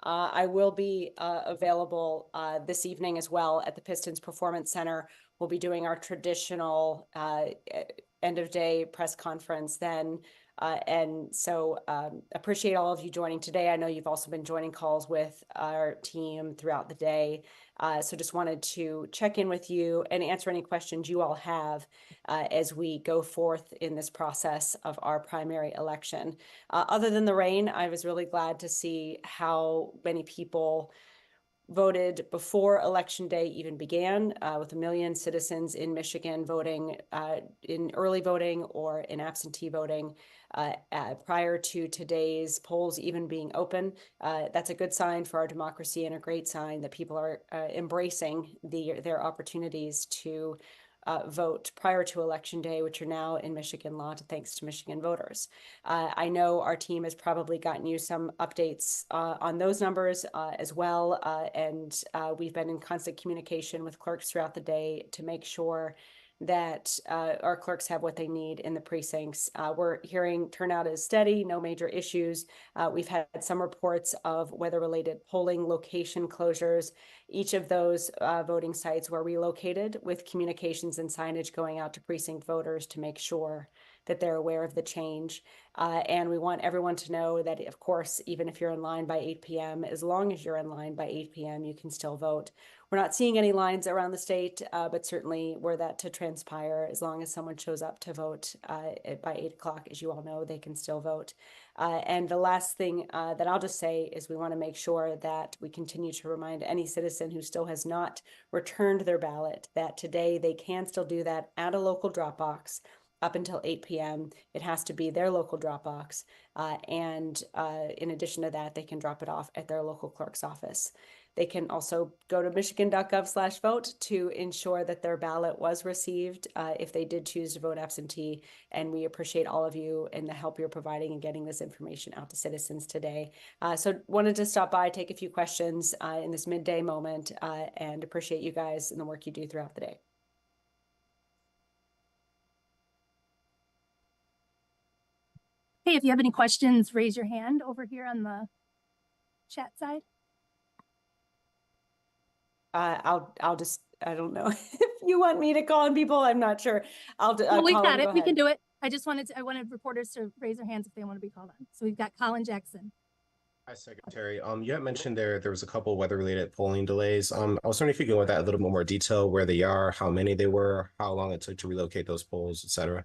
I will be available this evening as well at the Pistons Performance Center. We'll be doing our traditional end of day press conference then. And so appreciate all of you joining today. I know you've also been joining calls with our team throughout the day. So just wanted to check in with you and answer any questions you all have as we go forth in this process of our primary election. Other than the rain, I was really glad to see how many people voted before Election Day even began, with 1 million citizens in Michigan voting in early voting or in absentee voting prior to today's polls even being open. That's a good sign for our democracy and a great sign that people are embracing their opportunities to vote prior to Election Day, which are now in Michigan law, thanks to Michigan voters. I know our team has probably gotten you some updates on those numbers as well, and we've been in constant communication with clerks throughout the day to make sure that our clerks have what they need in the precincts. We're hearing turnout is steady, no major issues. We've had some reports of weather-related polling location closures. Each of those voting sites were relocated with communications and signage going out to precinct voters to make sure that they're aware of the change. And we want everyone to know that, of course, even if you're in line by 8 p.m., as long as you're in line by 8 p.m., you can still vote. We're not seeing any lines around the state, but certainly were that to transpire, as long as someone shows up to vote by 8 o'clock, as you all know, they can still vote. And the last thing that I'll just say is we want to make sure that we continue to remind any citizen who still has not returned their ballot that today they can still do that at a local drop box up until 8 p.m. It has to be their local drop box. And in addition to that, they can drop it off at their local clerk's office. They can also go to michigan.gov/vote to ensure that their ballot was received if they did choose to vote absentee. And we appreciate all of you and the help you're providing in getting this information out to citizens today. So wanted to stop by, take a few questions in this midday moment, and appreciate you guys and the work you do throughout the day. Hey, if you have any questions, raise your hand over here on the chat side. I'll just, I don't know if you want me to call on people. I'm not sure. Well, we've got it. We can do it. I wanted reporters to raise their hands if they want to be called on. So we've got Colin Jackson. Hi, Secretary. You had mentioned there was a couple weather-related polling delays. I was wondering if you could go into that a little bit more detail, where they are, how many they were, how long it took to relocate those polls, et cetera.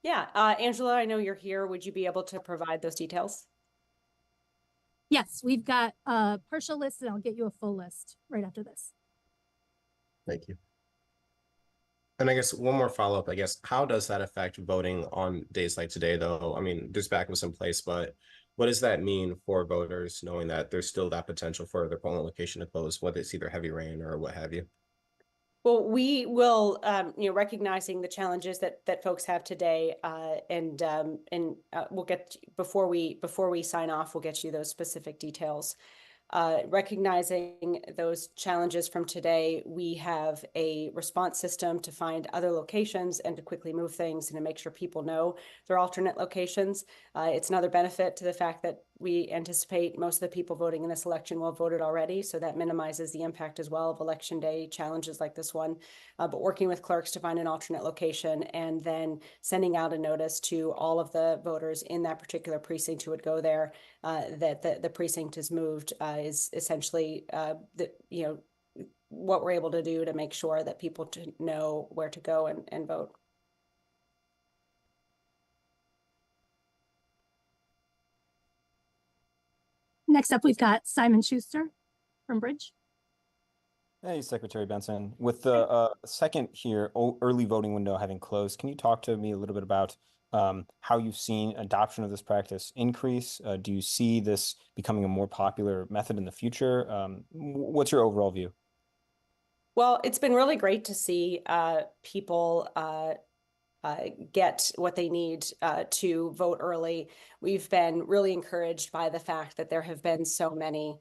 Yeah, Angela, I know you're here. Would you be able to provide those details? Yes, we've got a partial list, and I'll get you a full list right after this. Thank you. And I guess one more follow-up, I guess, how does that affect voting on days like today, though? I mean, there's backups in place, but what does that mean for voters, knowing that there's still that potential for their polling location to close, whether it's either heavy rain or what have you? Well, we will, recognizing the challenges that folks have today, and we'll get before we sign off, we'll get you those specific details. Recognizing those challenges from today, we have a response system to find other locations and to quickly move things and to make sure people know their alternate locations. It's another benefit to the fact that we anticipate most of the people voting in this election will have voted already, so that minimizes the impact as well of Election Day challenges like this one. But working with clerks to find an alternate location and then sending out a notice to all of the voters in that particular precinct who would go there that the precinct is moved is essentially what we're able to do to make sure that people know where to go and vote. Next up, we've got Simon Schuster from Bridge. Hey, Secretary Benson. With the second here, early voting window having closed, can you talk to me a little bit about how you've seen adoption of this practice increase? Do you see this becoming a more popular method in the future? What's your overall view? Well, it's been really great to see people get what they need to vote early. We've been really encouraged by the fact that there have been so many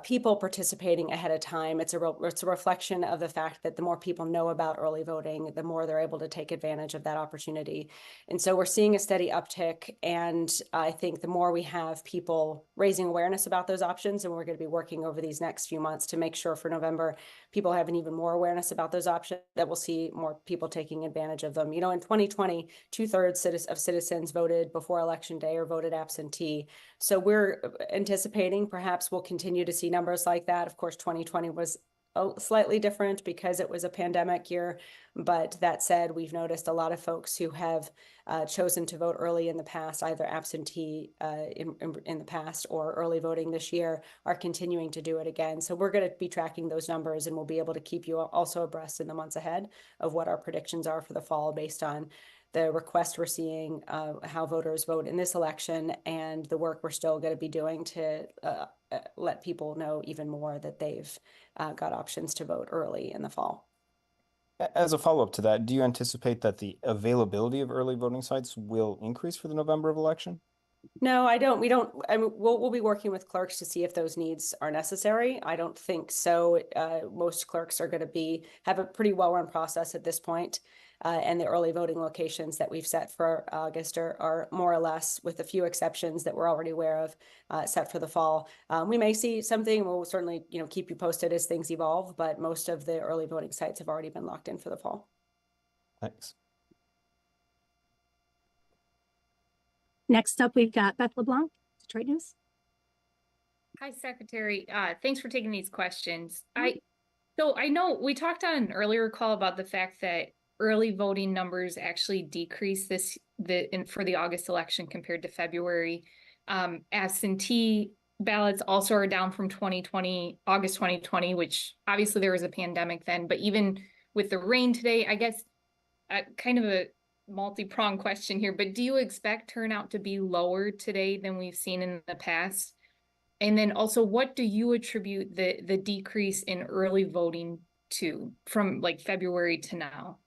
people participating ahead of time. It's a reflection of the fact that the more people know about early voting, the more they're able to take advantage of that opportunity. And so we're seeing a steady uptick. And I think the more we have people raising awareness about those options, and we're going to be working over these next few months to make sure for November, people have an even more awareness about those options, that we'll see more people taking advantage of them. You know, in 2020, 2/3 of citizens voted before Election Day or voted absentee. So we're anticipating perhaps we'll continue to see numbers like that. Of course, 2020 was slightly different because it was a pandemic year. But that said, we've noticed a lot of folks who have chosen to vote early in the past, either absentee in the past or early voting this year, are continuing to do it again. So we're going to be tracking those numbers, and we'll be able to keep you also abreast in the months ahead of what our predictions are for the fall based on the request we're seeing, how voters vote in this election, and the work we're still going to be doing to let people know even more that they've got options to vote early in the fall. As a follow-up to that, do you anticipate that the availability of early voting sites will increase for the November election? No, I don't. We don't. I mean, we'll be working with clerks to see if those needs are necessary. I don't think so. Most clerks are going to have a pretty well-run process at this point. And the early voting locations that we've set for August are more or less, with a few exceptions that we're already aware of, set for the fall. We may see something. We'll certainly, keep you posted as things evolve. But most of the early voting sites have already been locked in for the fall. Thanks. Next up, we've got Beth LeBlanc, Detroit News. Hi, Secretary. Thanks for taking these questions. So I know we talked on an earlier call about the fact that early voting numbers actually decreased for the August election compared to February. Absentee ballots also are down from August 2020, which obviously there was a pandemic then, but even with the rain today, I guess kind of a multi-pronged question here, but do you expect turnout to be lower today than we've seen in the past? And then also, what do you attribute the decrease in early voting to from like February to now?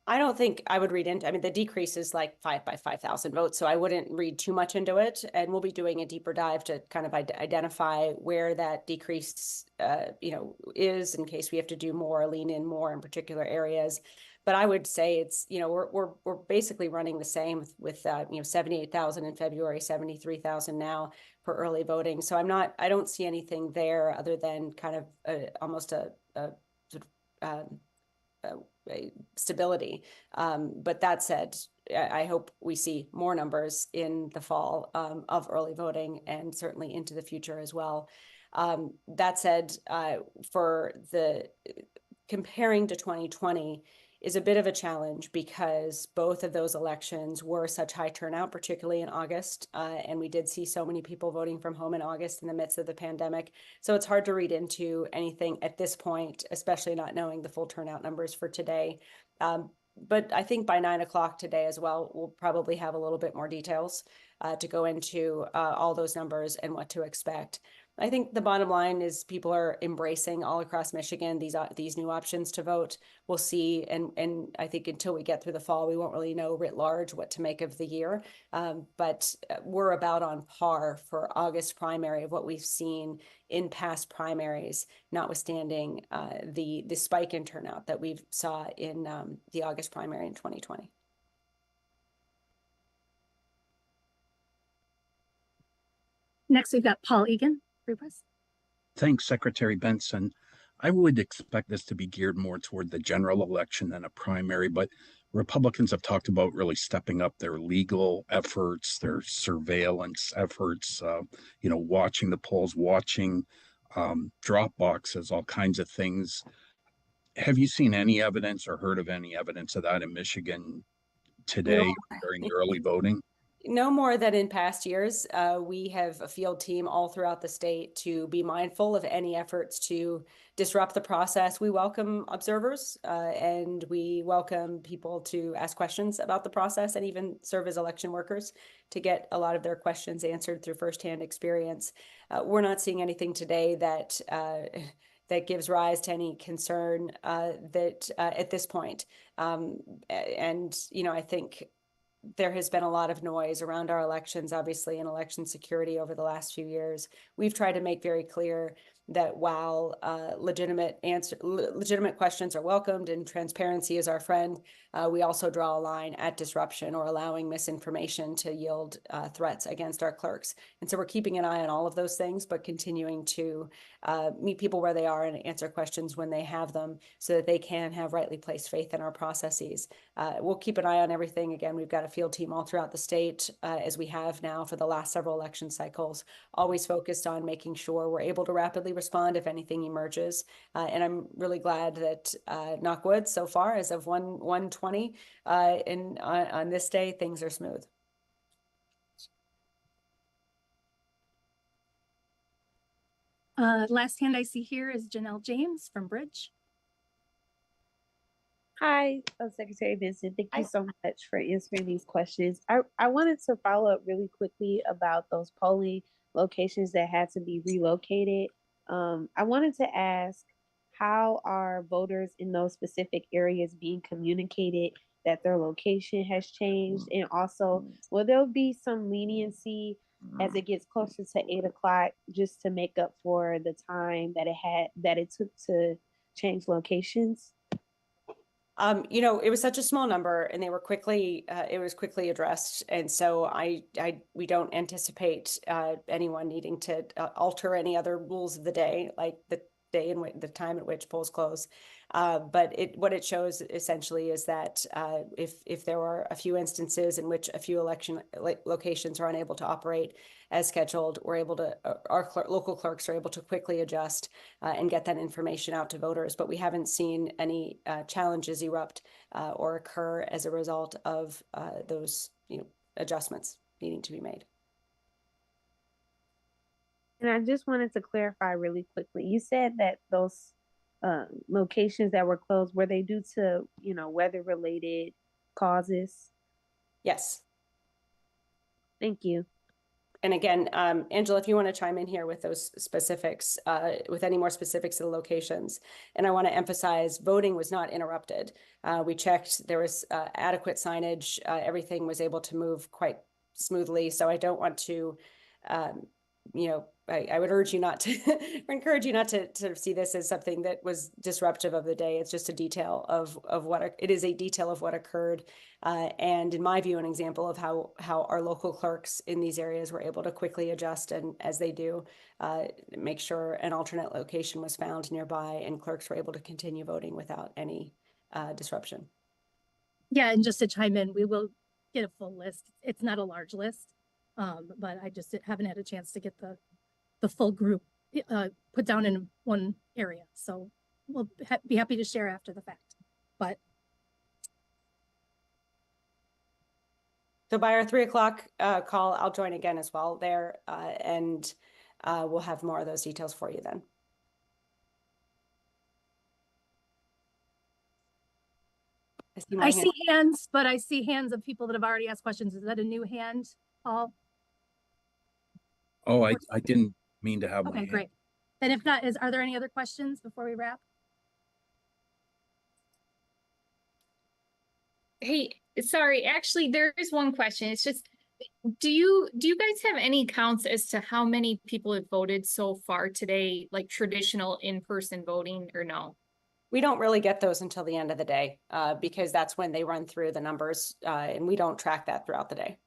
I don't think I would read into, I mean, the decrease is like 5 by 5,000 votes, so I wouldn't read too much into it. And we'll be doing a deeper dive to kind of identify where that decrease, is, in case we have to do more, lean in more in particular areas. But I would say it's, we're basically running the same with 78,000 in February, 73,000 now for early voting. So I don't see anything there other than kind of almost a stability. But that said, I hope we see more numbers in the fall of early voting, and certainly into the future as well. That said, for the comparing to 2020 is a bit of a challenge, because both of those elections were such high turnout, particularly in August. And we did see so many people voting from home in August in the midst of the pandemic. So it's hard to read into anything at this point, especially not knowing the full turnout numbers for today. But I think by 9 o'clock today as well, we'll probably have a little bit more details to go into all those numbers and what to expect. I think the bottom line is people are embracing all across Michigan these new options to vote. We'll see, and I think until we get through the fall, we won't really know writ large what to make of the year. But we're about on par for August primary of what we've seen in past primaries, notwithstanding the spike in turnout that we saw in the August primary in 2020. Next, we've got Paul Egan, Free Press. Thanks, Secretary Benson. I would expect this to be geared more toward the general election than a primary, but Republicans have talked about really stepping up their legal efforts, their surveillance efforts, watching the polls, watching drop boxes, all kinds of things. Have you seen any evidence or heard of any evidence of that in Michigan today during the early voting? No more than in past years. We have a field team all throughout the state to be mindful of any efforts to disrupt the process. We welcome observers and we welcome people to ask questions about the process and even serve as election workers to get a lot of their questions answered through firsthand experience. We're not seeing anything today that gives rise to any concern that at this point. I think there has been a lot of noise around our elections, obviously, and election security over the last few years. We've tried to make very clear that while legitimate questions are welcomed and transparency is our friend, we also draw a line at disruption or allowing misinformation to yield threats against our clerks. And so we're keeping an eye on all of those things, but continuing to meet people where they are and answer questions when they have them so that they can have rightly placed faith in our processes. We'll keep an eye on everything. Again, we've got a field team all throughout the state, as we have now for the last several election cycles, always focused on making sure we're able to rapidly respond if anything emerges. And I'm really glad that, knock wood, so far as of 1/20 on this day, things are smooth. Last hand I see here is Janelle James from Bridge. Hi, Secretary Benson. Thank you so much for answering these questions. I wanted to follow up really quickly about those polling locations that had to be relocated. I wanted to ask, how are voters in those specific areas being communicated that their location has changed? And also, will there be some leniency as it gets closer to 8 o'clock just to make up for the time that it took to change locations? It was such a small number and it was quickly addressed. And so we don't anticipate anyone needing to alter any other rules of the day, like the day and the time at which polls close. But what it shows essentially is that if there were a few instances in which a few election locations are unable to operate as scheduled, our local clerks are able to quickly adjust and get that information out to voters. But we haven't seen any challenges erupt or occur as a result of those adjustments needing to be made. And I just wanted to clarify really quickly. You said that those locations that were closed, were they due to, weather-related causes? Yes. Thank you. And again, Angela, if you want to chime in here with those specifics, with any more specifics of the locations. And I want to emphasize voting was not interrupted. We checked, there was adequate signage. Everything was able to move quite smoothly. So I don't want to, I would urge you not to or encourage you not to sort of see this as something that was disruptive of the day. It's just a detail of what it is, a detail of what occurred. And in my view, an example of how our local clerks in these areas were able to quickly adjust and as they do, make sure an alternate location was found nearby and clerks were able to continue voting without any disruption. Yeah, and just to chime in, we will get a full list. It's not a large list, but I just haven't had a chance to get the full group put down in one area. So we'll be happy to share after the fact. But so by our 3 o'clock call, I'll join again as well there, and we'll have more of those details for you then. I see hands, but I see hands of people that have already asked questions. Is that a new hand, Paul? Oh, I didn't mean to have my Okay, hand. great. Then if not, are there any other questions before we wrap? Hey, sorry, actually, there is one question. It's just, do you guys have any counts as to how many people have voted so far today, like traditional in-person voting, or no? We don't really get those until the end of the day because that's when they run through the numbers and we don't track that throughout the day.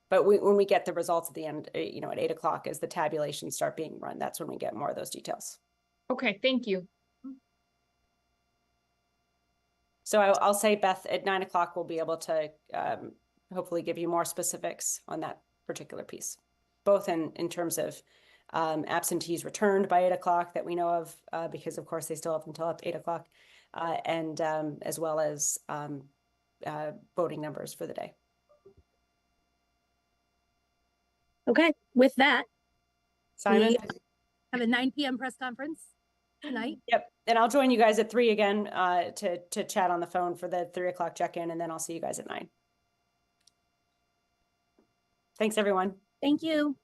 But when we get the results at the end, at 8 o'clock as the tabulations start being run, that's when we get more of those details. Okay, thank you. So I'll say, Beth, at 9 o'clock, we'll be able to hopefully give you more specifics on that particular piece, both in terms of absentees returned by 8 o'clock that we know of, because of course they still have until up to 8 o'clock, and as well as voting numbers for the day. Okay, with that, Simon? we have a 9 p.m. press conference tonight. Yep, and I'll join you guys at 3 again to chat on the phone for the 3 o'clock check-in, and then I'll see you guys at 9. Thanks, everyone. Thank you.